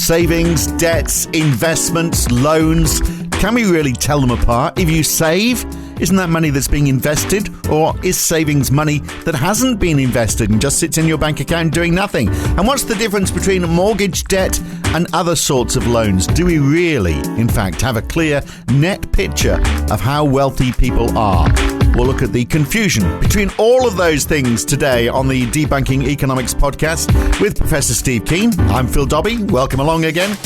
Savings, debts, investments, loans. Can we really tell them apart? If you save, isn't that money that's being invested? Or is savings money that hasn't been invested and just sits in your bank account doing nothing? And what's the difference between a mortgage debt and other sorts of loans? Do we really, in fact, have a clear net picture of how wealthy people are? We'll look at the confusion between all of those things today on the Debunking Economics podcast with Professor Steve Keen. I'm Phil Dobbie. Welcome along again.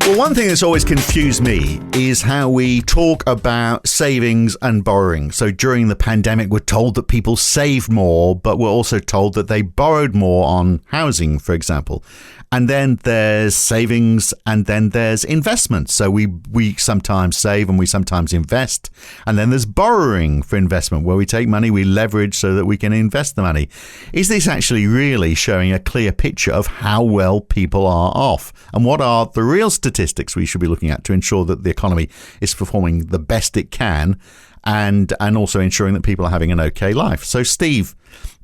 Well, one thing that's always confused me is how we talk about savings and borrowing. So during the pandemic, we're told that people saved more, but we're also told that they borrowed more on housing, for example. And then there's savings and then there's investments. So we sometimes save and we sometimes invest. And then there's borrowing for investment, where we take money, we leverage so that we can invest the money. Is this actually really showing a clear picture of how well people are off? And what are the real statistics we should be looking at to ensure that the economy is performing the best it can and also ensuring that people are having an okay life? So, Steve,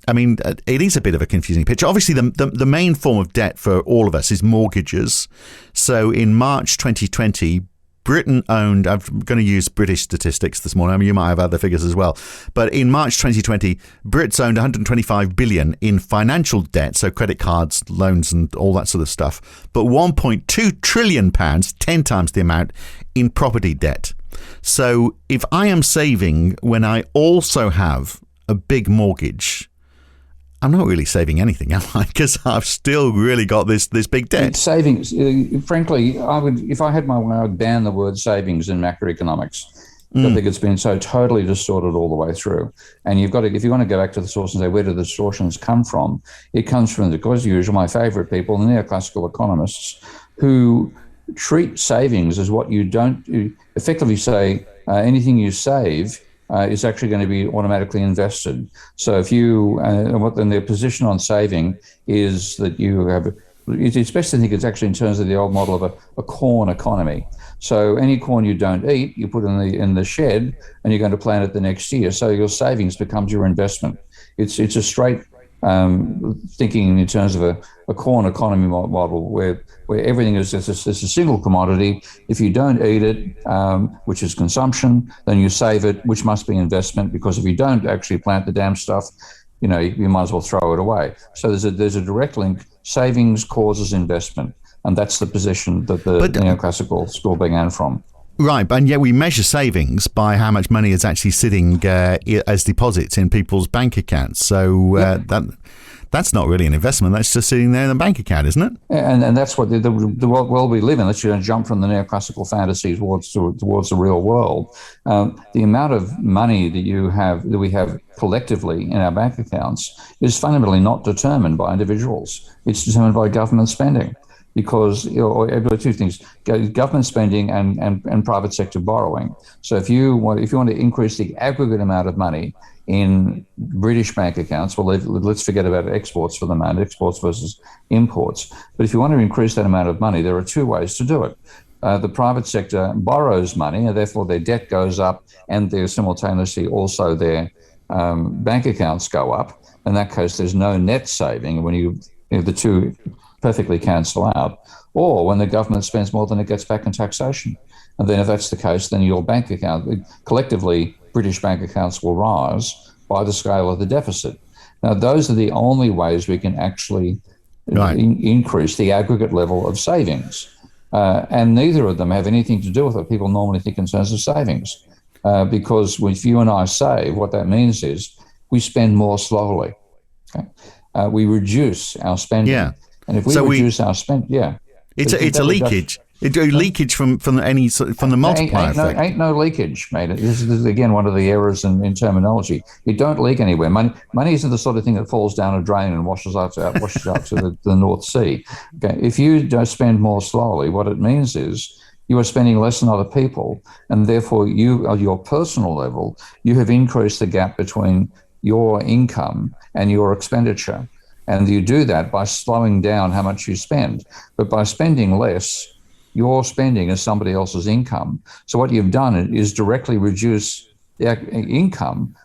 I mean, it is a bit of a confusing picture. Obviously, the main form of debt for all of us is mortgages. So in March 2020, Britain owned, I'm going to use British statistics this morning. I mean, you might have other figures as well. But in March 2020, Brits owned 125 billion in financial debt, so credit cards, loans and all that sort of stuff. But 1.2 trillion pounds, 10 times the amount, in property debt. So if I am saving when I also have a big mortgage, I'm not really saving anything, am I? Because I've still really got this big debt. Savings, frankly, I would, if I had my way, I would ban the word savings in macroeconomics. I think it's been so totally distorted all the way through. And you've got to, if you want to go back to the source and say, where do the distortions come from? It comes from, as usual, my favorite people, the neoclassical economists, who treat savings as what you don't effectively say, anything you save is actually going to be automatically invested. So if you, then their position on saving is that you have, it's best to think it's actually in terms of the old model of a corn economy. So any corn you don't eat, you put in the shed and you're going to plant it the next year. So your savings becomes your investment. It's a straight thinking in terms of a corn economy model where everything is just a single commodity. If you don't eat it, which is consumption, then you save it, which must be investment, because if you don't actually plant the damn stuff, you might as well throw it away. So there's a direct link. Savings causes investment, and that's the position that the neoclassical school began from. Right, and yet we measure savings by how much money is actually sitting as deposits in people's bank accounts. So that's not really an investment. That's just sitting there in the bank account, isn't it? And that's what the world we live in. Let's jump from the neoclassical fantasy towards the real world. The amount of money that we have collectively in our bank accounts is fundamentally not determined by individuals. It's determined by government spending. Because two things: government spending and private sector borrowing. So if you want to increase the aggregate amount of money in British bank accounts, well, let's forget about exports for the moment, exports versus imports. But if you want to increase that amount of money, there are two ways to do it. The private sector borrows money, and therefore their debt goes up, and simultaneously also their bank accounts go up. In that case, there's no net saving when the two perfectly cancel out, or when the government spends more than it gets back in taxation. And then if that's the case, then your bank account, collectively, British bank accounts will rise by the scale of the deficit. Now, those are the only ways we can actually increase the aggregate level of savings. And neither of them have anything to do with what people normally think in terms of savings. Because if you and I save, what that means is we spend more slowly. Okay? We reduce our spending. Yeah. And if we reduce our spend, it's a leakage. Leakage from the multiplier effect. Ain't no leakage, mate. This is again one of the errors in terminology. You don't leak anywhere. Money isn't the sort of thing that falls down a drain and washes out to the North Sea. Okay, if you don't spend more slowly, what it means is you are spending less than other people, and therefore you, at your personal level, you have increased the gap between your income and your expenditure. And you do that by slowing down how much you spend. But by spending less, your spending is somebody else's income. So what you've done is directly reduce the income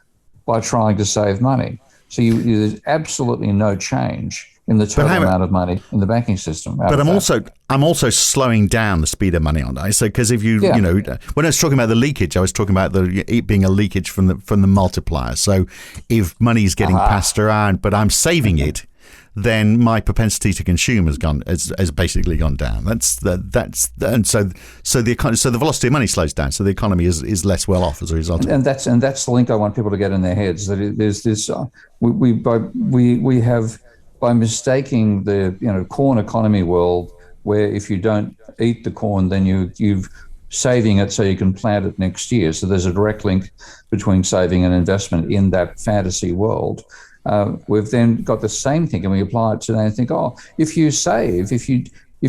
by trying to save money. So there's absolutely no change in the total amount of money in the banking system. But I'm also slowing down the speed of money on that. So because if you when I was talking about the leakage, I was talking about it being a leakage from the multiplier. So if money is getting passed around, but I'm saving it, then my propensity to consume has basically gone down. And so the velocity of money slows down. So the economy is less well off as a result. And that's the link I want people to get in their heads. That there's this we have, by mistaking the corn economy world, where if you don't eat the corn, then you've saving it so you can plant it next year. So there's a direct link between saving and investment in that fantasy world. We've then got the same thing, and we apply it today and think, if you save, if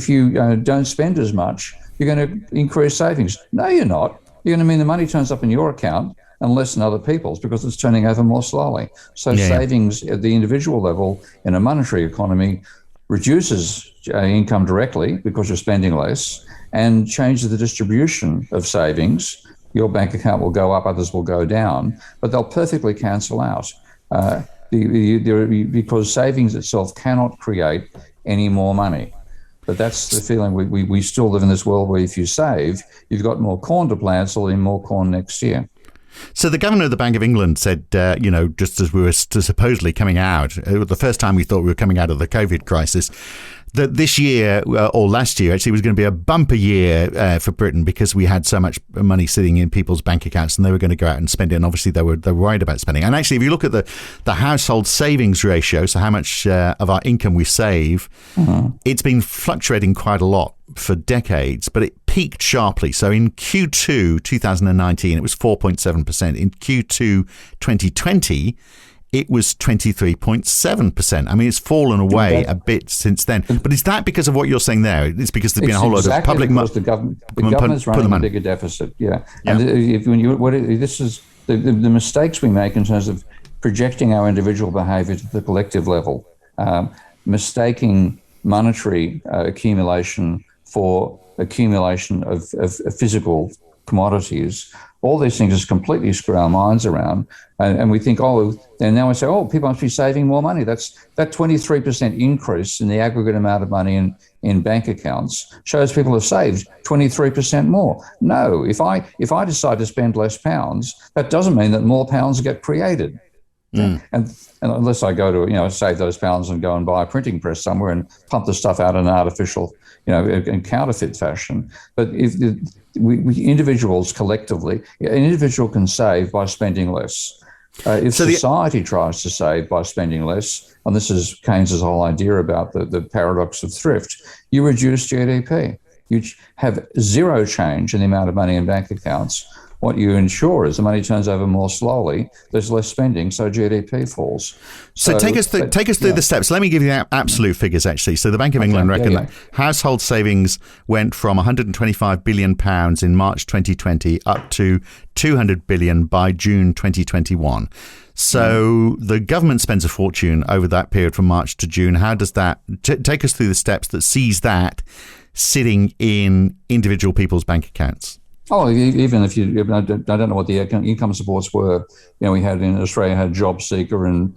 you don't spend as much, you're going to increase savings. No, you're not. You're going to mean the money turns up in your account and less than other people's because it's turning over more slowly. So savings at the individual level in a monetary economy reduces income directly because you're spending less, and changes the distribution of savings. Your bank account will go up, others will go down, but they'll perfectly cancel out. Because savings itself cannot create any more money. But that's the feeling. We still live in this world where if you save, you've got more corn to plant, so there'll be more corn next year. So the governor of the Bank of England said, just as we were supposedly coming out, the first time we thought we were coming out of the COVID crisis, that this year or last year actually was going to be a bumper year for Britain because we had so much money sitting in people's bank accounts and they were going to go out and spend it. And obviously they were worried about spending. And actually, if you look at the household savings ratio, so how much of our income we save, it's been fluctuating quite a lot for decades, but it peaked sharply. So in Q2 2019, it was 4.7%. In Q2 2020, it was 23.7%. I mean, it's fallen away a bit since then. But is that because of what you're saying there? It's because there's been a whole lot of public money. The government's running a bigger deficit. And this is the mistakes we make in terms of projecting our individual behaviour to the collective level, mistaking monetary accumulation for accumulation of physical commodities. All these things just completely screw our minds around. And we think, and now we say, people must be saving more money. That 23% increase in the aggregate amount of money in bank accounts shows people have saved 23% more. No, if I decide to spend less pounds, that doesn't mean that more pounds get created. And unless I go to, save those pounds and go and buy a printing press somewhere and pump the stuff out in an artificial, in counterfeit fashion. But if we individuals collectively, an individual can save by spending less. If society tries to save by spending less, and this is Keynes's whole idea about the paradox of thrift, you reduce GDP. You have zero change in the amount of money in bank accounts. What you ensure is the money turns over more slowly, there's less spending, so GDP falls. So take us through the steps. Let me give you the absolute figures, actually. So the Bank of England reckon that household savings went from £125 billion in March 2020 up to £200 billion by June 2021. So the government spends a fortune over that period from March to June. How does that take us through the steps that sees that sitting in individual people's bank accounts? Even if I don't know what the income supports were. We had in Australia had job seeker and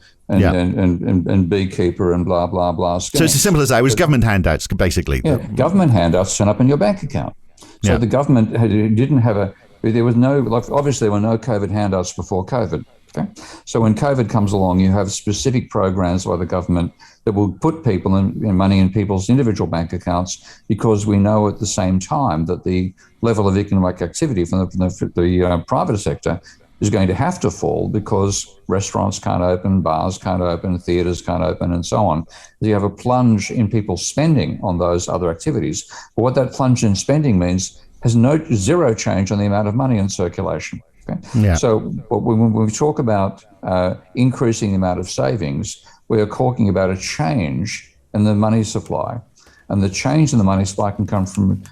beekeeper and blah blah blah. So it's as simple as that. It was government handouts, basically. Government handouts turn up in your bank account. So the government didn't have there was no, obviously there were no COVID handouts before COVID. Okay, so when COVID comes along, you have specific programs by the government that will put people and money in people's individual bank accounts, because we know at the same time that the level of economic activity from the private sector is going to have to fall because restaurants can't open, bars can't open, theatres can't open, and so on. You have a plunge in people's spending on those other activities. But what that plunge in spending means has zero change on the amount of money in circulation. Okay? So when we talk about increasing the amount of savings, we are talking about a change in the money supply. And the change in the money supply can come from,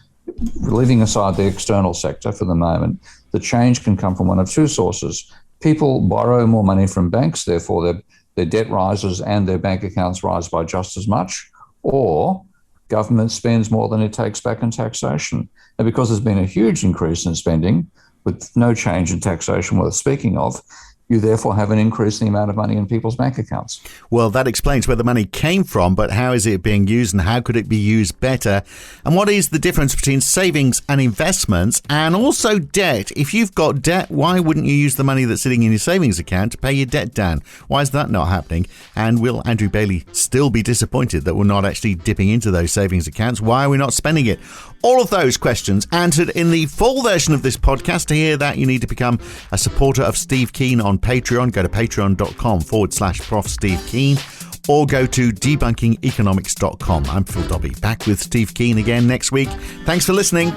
leaving aside the external sector for the moment, the change can come from one of two sources. People borrow more money from banks, therefore their debt rises and their bank accounts rise by just as much, or government spends more than it takes back in taxation. And because there's been a huge increase in spending, with no change in taxation worth speaking of, you therefore have an increase in the amount of money in people's bank accounts. Well, that explains where the money came from, but how is it being used and how could it be used better? And what is the difference between savings and investments and also debt? If you've got debt, why wouldn't you use the money that's sitting in your savings account to pay your debt down? Why is that not happening? And will Andrew Bailey still be disappointed that we're not actually dipping into those savings accounts? Why are we not spending it? All of those questions answered in the full version of this podcast. To hear that, you need to become a supporter of Steve Keen on Patreon. Go to patreon.com/Prof. Steve Keen or go to debunkingeconomics.com. I'm Phil Dobbie, back with Steve Keen again next week. Thanks for listening.